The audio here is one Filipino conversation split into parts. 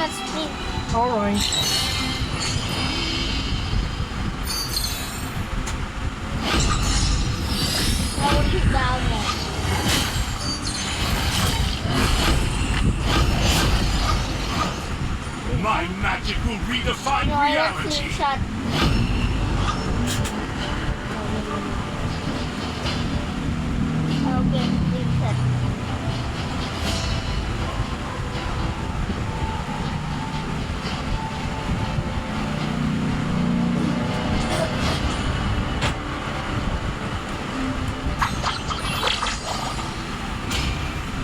not spring. Alright. I will hit down there. My magic will redefine No, I want reality. slingshot. Okay, slingshot.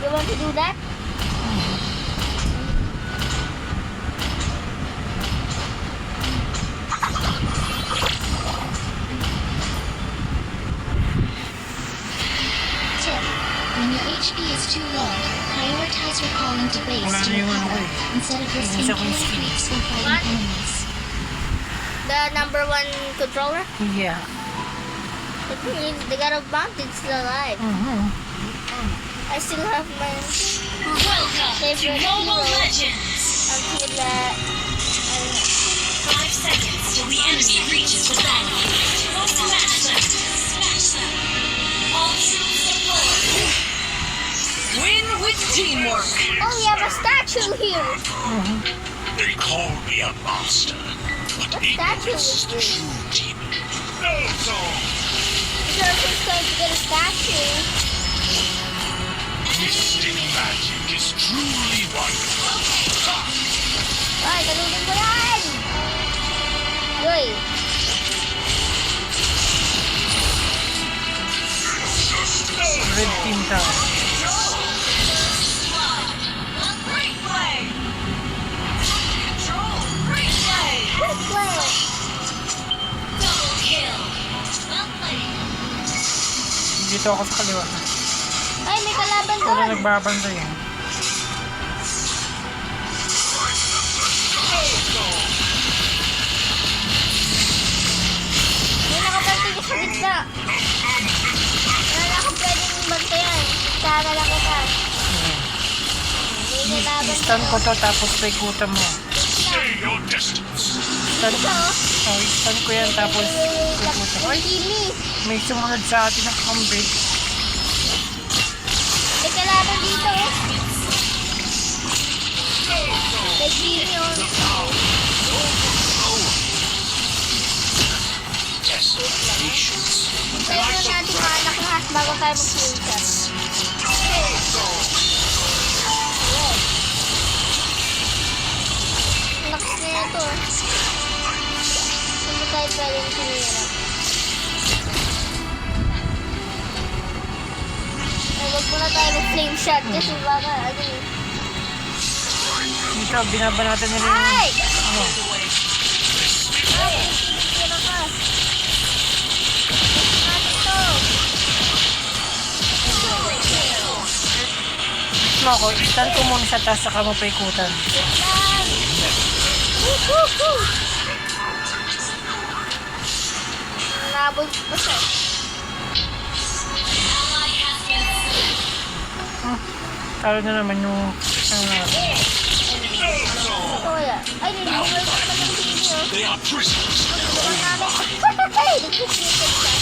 You want to do that? Tip. When your HP is too low, prioritize recalling to base Wala to na yung ano ko recover eh. instead of risking Isa ko yung killing skill. creeps when What? fighting enemies. The number one controller? Yeah. The thing is, they got a mountain still alive. I still have my Welcome favorite to Mobile hero Legends! until that. 5 seconds till the enemy reaches the battlefield. Smash them! Smash them! All troops deployed! Win with teamwork! Oh, we have a statue here. They call me a monster, but What statue ignorance is is the this? true demon. No song. Surface going to get a statue. Mystic magic is truly wonderful. Ha! Ay, talunin mo yan! Yoy! Red team tayo. Great play! Control! Great play! Quick play! Double kill! Well played! Dito ako sa kaliwa. Ay, may kalaban Wala doon! nagbabantay eh. May nakabantay ka sa gitna. Wala na akong pwedeng bantayan. Tara lang kita. May kalaban Stun ko doon. to tapos paikutan mo. Stay your distance. Stun Ito, oh. Oh, stun ko yan tapos paikutan. Ay, Kimi. may sumunod sa atin ng kambi. May kalaban dito, oh. May Kimi, oh. Test patience. Tayo mo natin mga anak lahat bago tayo mag-screenshot. Lakas na ito. Hindi tayo pwedeng tumira. Ay, wag muna tayo mag-flame shot kasi baka ano eh. Dito, binabanatan nila yung... Ay! Ano? Ay! Tira ka. Ano to? Mo ako, stun ko muna sa taas saka mo paikutan. Yan! Woo-hoo-hoo! Nabol pa siya. Talo na naman yung... Ito kaya. Ay, nilimutan ko naman ng Kimi, oh. They are prisoners. Tulungan namin. Ay! Nag-sneaker siya.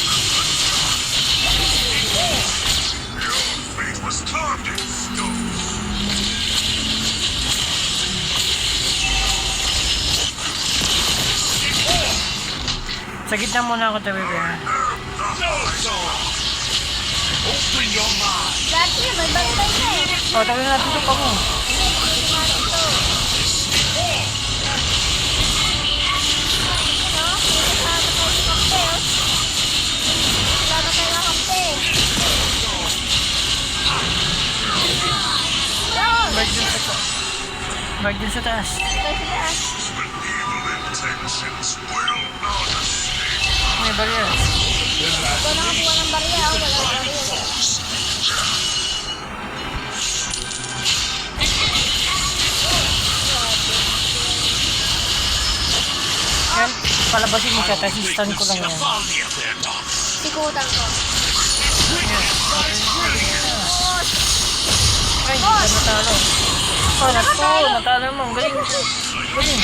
Fate was carved in stone. Sa gitna muna ako tabi ko. No song. Open your mind. Dati nga, may bantay na eh. O, tabi natin ito pa mo. Bag dun sa taas. Bag dun sa taas. Intentions will not escape. May barrier. Ito nakakuha ng barya. Wala barya. Yan, palabasin mo siya, tapos stun ko lang yan. Folly of their dogs. Sikutan ko. Ay, hindi ka natalo. Natalo mo. Galing. Galing.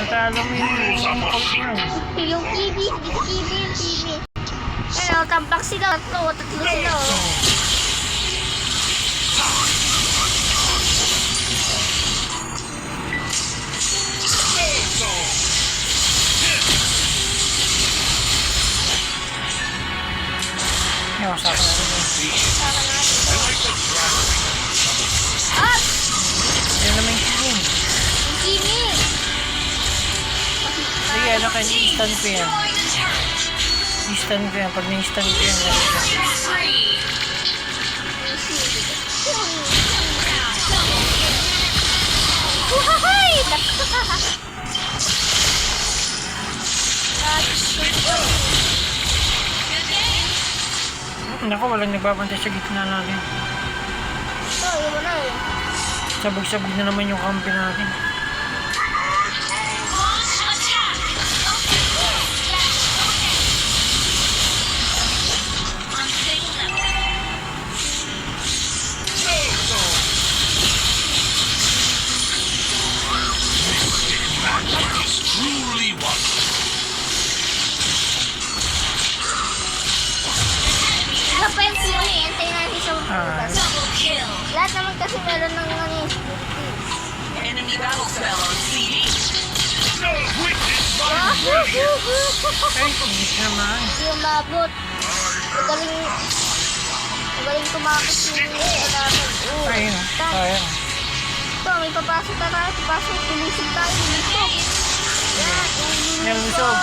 Natalo mo yung ult mo. Yung TV. Ano, tampak sila. Tatlo sila. Oh. Yung usapan natin. Up! Yan naman yung team. Yung TV. Sige, ano kayo, i-stun ko yan. I-stun ko yan. Pag na-stun ko yan, Spree. Uhahay! Naku, walang nagbabantay sa gitna natin. Ito, yun mo na eh. Sabog-sabog na naman yung kampi natin. Launch attack. Unstable level. Magic is truly wonderful. Kapag sila eh, antayin natin siya magpugas. Double kill. Lahat naman kasi meron ng ano eh. Enemy battle spell on CD. No witness my Ah, Ay, pagis naman. Hindi umabot. Magaling tumakas yung kalaban. Oh, Ayun, tan. sayang. Ito, may papasok na tayo. Papasok, tulisig tayo. Tulisog. Yan, Yan, lusog.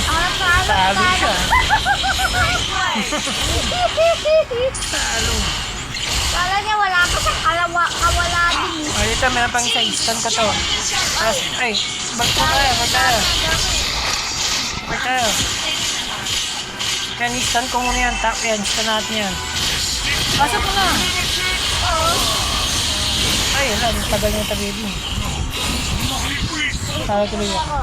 Harap sa harap. Talo siya. Talo. Kala niya wala ka sa kawala din. O, dito, meron pang isa. Stun ko to. Tapos, ay, balik mo tayo. Balik tayo. Yan, stun ko muna yan. Tap yan. Stun natin yan. Pasok mo na. Ay, wala. Tagal yung tabi mo. Tayo tuloy ako.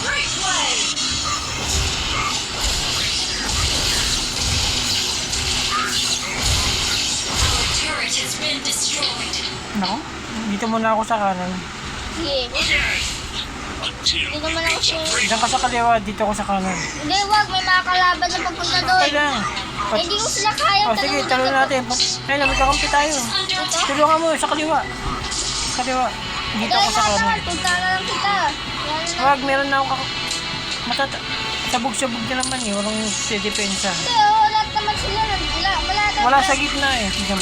Great play. Turret has been destroyed. Nako, dito muna ako sa kanan. Sige. until Hindi naman we ako reach a sure. break. Diyan ka sa kaliwa, dito ako sa kanan. Hindi, wag. May mga kalaban na papunta doon. Okay lang. Eh, hindi ko sila kaya. Oh, sige, talon natin. Ay, magkakampi tayo. Tulungan mo sa kaliwa. Sa kaliwa. Dito ako sa kanan. Punta na lang kita. Yan na. Wag, meron na ako sabog-sabog na naman eh. Walang depensa. Hindi, oh, lahat naman sila. Wala sa gitna eh. Tignan.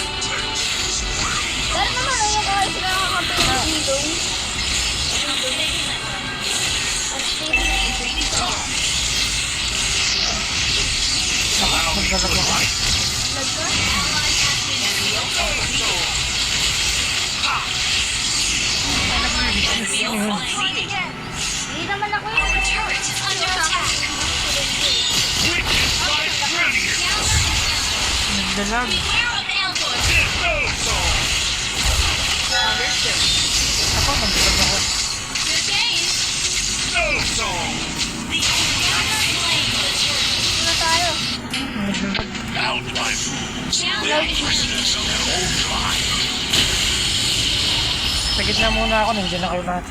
Pero naman, yung kahit sila nakakapin dito. Maglalagay ako. Hindi naman ako yun. Turret is under attack. Witness my brilliance. Nagdalag. Beware of ambush. No soul. Understood. Ako, nagdalag ako. Good game. No soul. The enemy has slain the turret. Ano tayo? Nagdalag. Bound by rules. Challenge Their prisoners of their own mind. Sa gitna muna ako. Nandiyan na kayo lahat.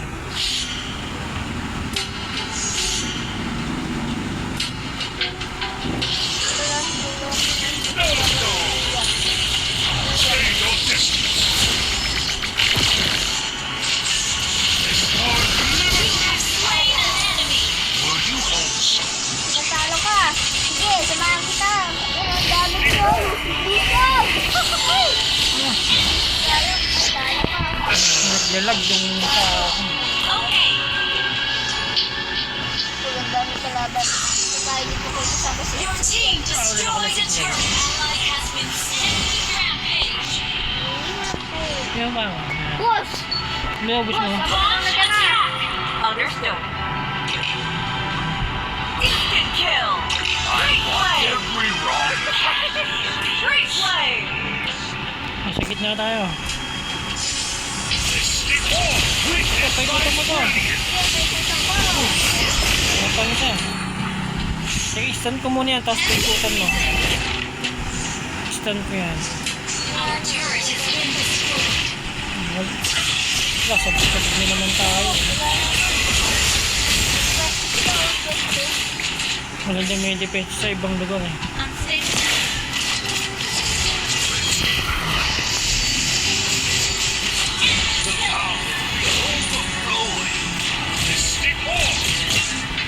No soul. Stay your distance. This war limited. slain an enemy. Were you also? Natalo ka. Sige, samahan kita. Ayun, ang dami ko. Dito! Talo ka. Nagdalag yung sa... Okay. Ang dami kalaban. Tayo dito ko kasama si Your team destroyed a turret. Ally has been slain. Rampage. Yung bang? Push! Lumabos mo. Launch attack. Understood. Instant kill. Great play. Every wrong. Great play. Nasa gitna tayo. This is all. Witness Pagkita mo to. brilliance. Ano pang isa? Sige, stun ko muna yan, tapos pikutan mo. Stun ko yan. Our turret has been destroyed. Wala, sabog-sabog na naman tayo. Wala din may defense sa ibang lugar eh. Unstable. Overflowing. Mystic Orb.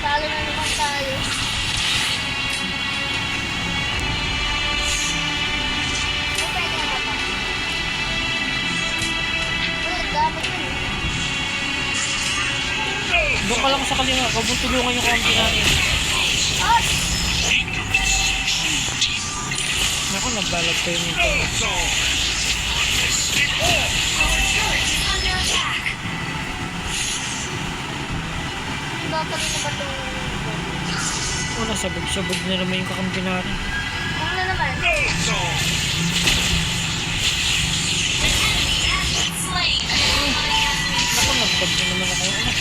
Talo na naman tayo. Ano pwede na ba? Uy, dapat yun. Doon ka lang sa kaliwa, kabutulungan yung kampi natin. Ah! Naku, nagbalag kayo nito. Bullseye. Mystic Orb. Our turret is under attack. Dapat na ba itong... Wala, sabog-sabog na naman yung kakampi natin. Ano na naman? Bullseye. Slain. Naku, nagbag na naman ako. Ano?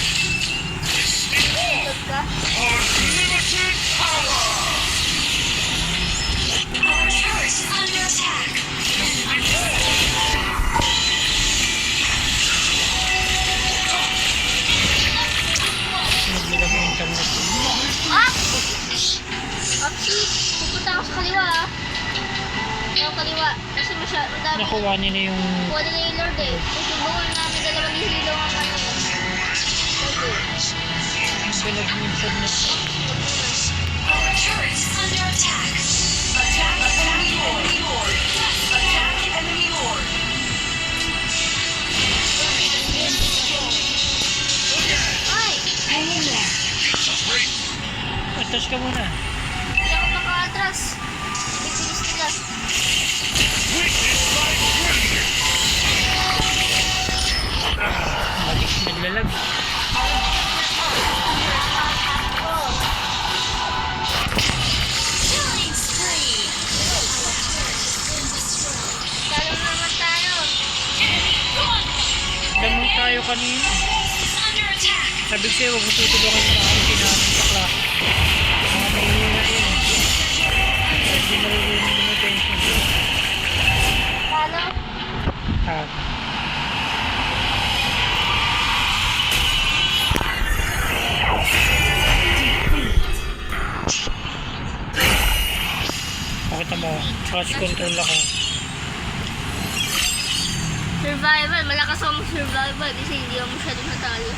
Tulog ka? Unlimited power. Our turret is under attack. Naglalag yung internet. Ah! Opsi! Pupunta ako sa kaliwa ah. Yung kaliwa. Kasi madami. Nakuha niya na yung... Kuha nila yung Lord eh. Susubukan namin dalawang hilo ang ano. Balag yung internet. Our turret is under attack. Attack enemy lord. Attack enemy lord. Ay! Break. Atas ka muna. Hindi ako maka-atras. Bibilis nila. Witness my brilliance. Balik, naglalag. Killing spree. Talo na naman tayo. Enemy gone. Damang tayo kanina. Base is under attack. Sabi ko sa'yo, huwag mo tutulungan yung kakampi natin sa class. Mga mahihina yun. Hindi maririnig yung attention. Talo. Ah. Pakita mo, crush control ako. Survival. Malakas akong survival kasi hindi ako masyadong natalo.